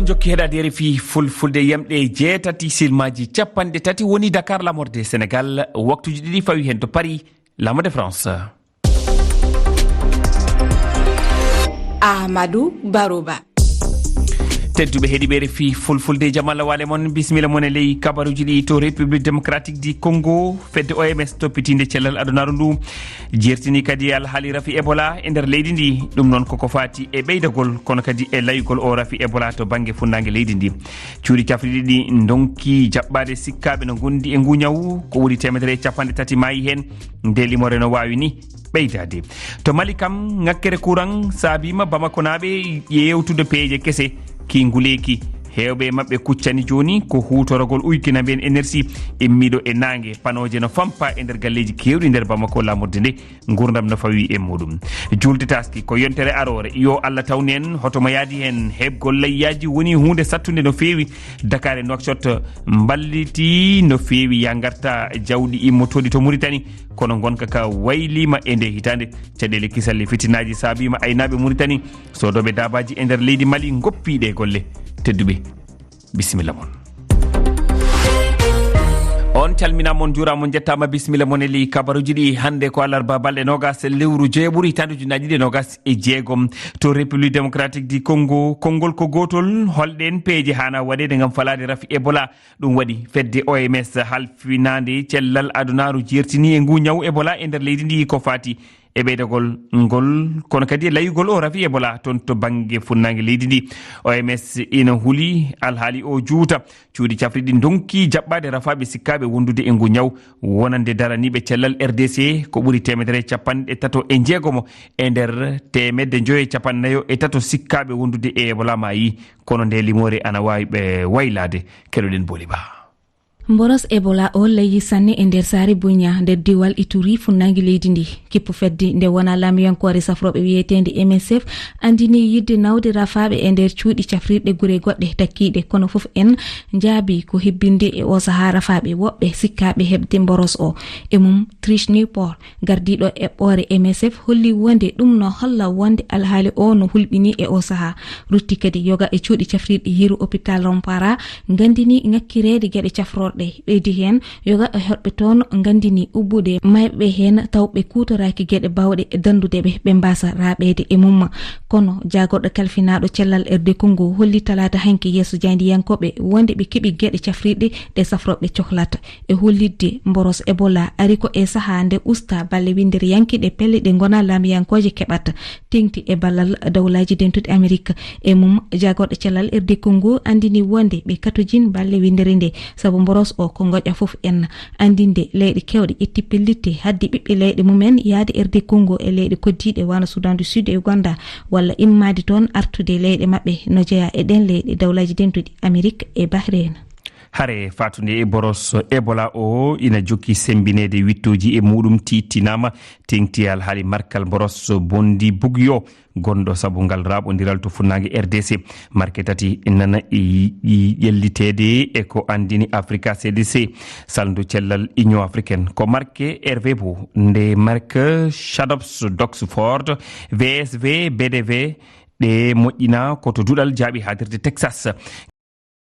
jokki heɗade RFI fulfulde yamɗe jeetati silmaji capanɗe tati woni Dakar lamorde Sénégal waktuji ɗiɗi fawi hen to Paris lamorde France. Ahmadou Barouba. tedduɓe heeɗiɓe RFI fulfulde jamalla wale mon bisimilla mon e ley kabaruji ɗi to République démocratique du Congo. fedde OMS toppitinde cellal adunaru ndu jertini kadi alhaali rafi Ebola e nder leydi ndi. ɗum noon koko fati e ɓeydagol kono kadi e layugol o rafi Ebola to banggue funnague leydi ndi. cuuɗi cafriɗi ɗi donki jaɓɓade sikkaɓe no gondi e ngu ñaw ko ɓuuri 130 maayi hen nde limore no wawi ni ɓeydade. to Mali kam ngakkere courant saabima Bamako naɓe yewtude peeje kese ki nguleki hewɓe mabɓe kuccani joni ko hutorogol uykina ben énergie immiɗo e nangue panoje no fampa e nder galleji kewɗi nder Bamako lamurde nde gurdam no fawi e muɗum. julde taski ko yontere arore yo Allah tawni en hotomo yaadi hen hebgol layyaji woni hunde sattude no fewi. Dakar e Nouakchott balliti no fewi ya garta jawɗi immotodi to Mauritanie kono gonka ka waylima e nde hitande. caɗele kisalle fitinaji saabima aynaɓe Mauritanie sodoɓe dabaji e nder leydi Mali goppiɗe golle. tedduɓe bisimilla mon. on calminamon juuramon jettama bisimilla mon e ley kabaruji ɗi hande ko alarba balɗe nogas lewru jeeɓuri hitande ujunaji ɗiɗi nogas e jeegom to République démocratique du Congo. konngol ko gotol holɗen peeje hana waɗede gam falade rafi Ebola. ɗum waɗi fedde OMS halfinade cellal adunaru jertini e ngu ñaw Ebola e nder leydi ndi ko fati e ɓeydagol ngol kono kadi e layugol o rafi Ebola toon to banggue funnague leydi ndi. OMS ina huuli alhaali o juuta cuuɗi cafriɗi donki jaɓɓade rafaɓe sikkaɓe wondude e ngu ñaw wonande daraniɓe cellal RDC ko ɓuuri 130 e jeegomo e nder 153 sikkaɓe wondude e Ebola mayi kono nde limore ana wawi ɓe waylade. keɗoɗen booli ba. Mboros Ebola o layi sanne e nder saare Bunya nder diwal Ituri funnangi leydi ndi. kippu feddi nde wona lamiyankore safroɓe wiyetende MSF andini yidde nawde rafaɓe e nder cuuɗi cafrirɗe gure goɗɗe takkiɗe kono fof en jaabi ko hebbinde e o saha rafaɓe woɓɓe sikkaɓe hebde mboros o. e mum Trish Newport gardiɗo eɓɓore MSF holli wonde ɗum no holla wonde alhaali o no hulɓini e o saha. rutti kadi yoga e cuuɗi cafrirɗe yiru hôpital Rompara gandini ngakkirede gueɗe cafrorɗe ɓeydi hen yoga e hoɓɓe toon gandini ubbude mayɓe hen tawɓe kutoraki gueɗe bawɗe e dandudeɓe ɓe mbasa raɓede e mum. kono jagoɗo kalfinaɗo cellal RD Congo holli talata hanki yeeso jandiyankoɓe wonde ɓe keeɓi gueɗe cafriɗe ɗe safroɓe cohlata e hollidde mboros Ebola ari ko e saha nde usta balle windir yankiɗe pelle ɗe gona lamiyankoje keɓata tengti e ballal dawlaji dentude Amérique. e mum jagoɗo cellal RD Congo andini wonde ɓe katojin balle windiri nde saabu mboros o ko goƴa fof en andinde leyɗe kewɗe ƴetti pellitte haddi ɓiɓɓe leyɗe mumen yaade RD Congo e leyɗe koddiɗe wana Soudan du Sud e Uganda walla immade toon artude leyɗe mabɓe no jeeya e ɗen leyɗe dawlaji dentuɗi Amérique e Bahrein. hare fatude e boros Ebola o ina jokki sembinede wittoji e muɗum tittinama tengti alhaali markal boros bondi bugyo gonɗo saabu ngal raɓodiral to funnague RDC. marque tati nana ƴellitede e ko andini Africa CDC saldu cellal Union africaine ko marque RV bo nde marque Shadows d'Oxford VSV BDV ɗe moƴƴina koto duɗal jaaɓi hadirde Texas.